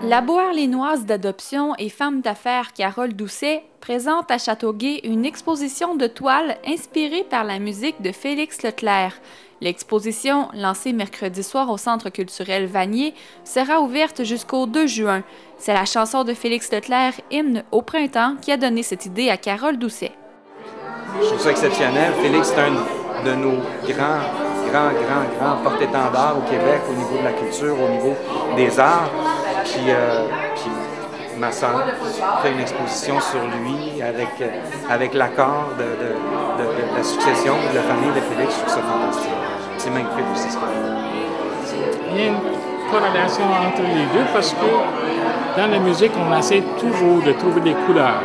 La Beauharlénoise d'adoption et femme d'affaires Carole Doucet présente à Châteauguay une exposition de toiles inspirée par la musique de Félix Leclerc. L'exposition, lancée mercredi soir au Centre culturel Vanier, sera ouverte jusqu'au 2 juin. C'est la chanson de Félix Leclerc, Hymne au printemps, qui a donné cette idée à Carole Doucet. Je trouve ça exceptionnel. Félix est un de nos grands porte-étendards au Québec au niveau de la culture, au niveau des arts. Puis ma sœur fait une exposition sur lui avec l'accord de la succession de la famille de Félix. Je trouve ça fantastique. C'est magnifique aussi ce qu'il fait. Il y a une corrélation entre les deux parce que dans la musique, on essaie toujours de trouver des couleurs.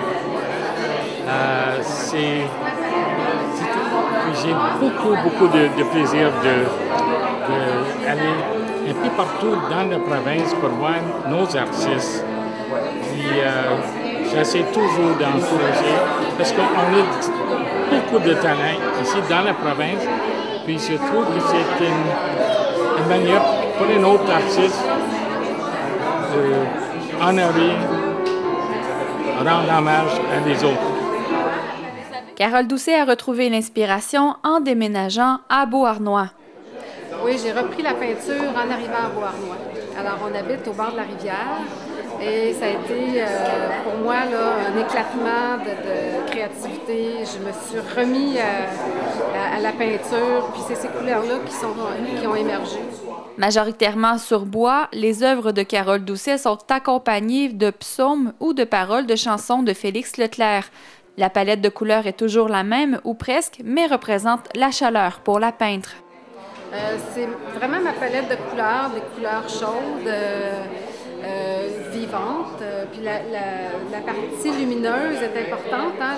J'ai beaucoup de plaisir d'aller un peu partout dans la province pour voir nos artistes. Puis j'essaie toujours d'encourager parce qu'on a beaucoup de talent ici dans la province. Puis je trouve que c'est une manière pour un autre artiste d'honorer, rendre hommage à les autres. Carole Doucet a retrouvé l'inspiration en déménageant à Beauharnois. Oui, j'ai repris la peinture en arrivant à Beauharnois. Alors, on habite au bord de la rivière et ça a été pour moi là, un éclatement de créativité. Je me suis remis à la peinture, puis c'est ces couleurs-là qui ont émergé. Majoritairement sur bois, les œuvres de Carole Doucet sont accompagnées de psaumes ou de paroles de chansons de Félix Leclerc. La palette de couleurs est toujours la même, ou presque, mais représente la chaleur pour la peintre. C'est vraiment ma palette de couleurs, des couleurs chaudes, vivantes. Puis la partie lumineuse est importante. Hein?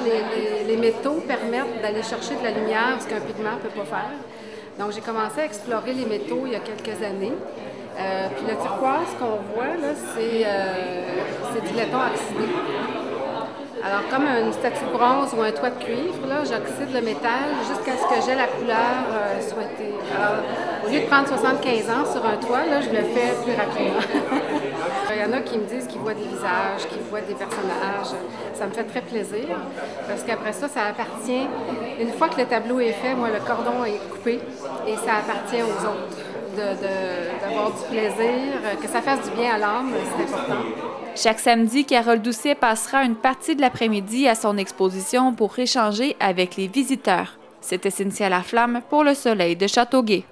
Les métaux permettent d'aller chercher de la lumière, ce qu'un pigment ne peut pas faire. Donc j'ai commencé à explorer les métaux il y a quelques années. Puis le turquoise qu'on voit, c'est du laiton oxydé. Alors, comme une statue de bronze ou un toit de cuivre, j'oxyde le métal jusqu'à ce que j'ai la couleur souhaitée. Alors, au lieu de prendre 75 ans sur un toit, je le fais plus rapidement. Il y en a qui me disent qu'ils voient des visages, qu'ils voient des personnages. Ça me fait très plaisir parce qu'après ça appartient, une fois que le tableau est fait, moi, le cordon est coupé et ça appartient aux autres. D'avoir du plaisir, que ça fasse du bien à l'âme, c'est important. Chaque samedi, Carole Doucet passera une partie de l'après-midi à son exposition pour échanger avec les visiteurs. C'était Cynthia Laflamme pour Le Soleil de Châteauguay.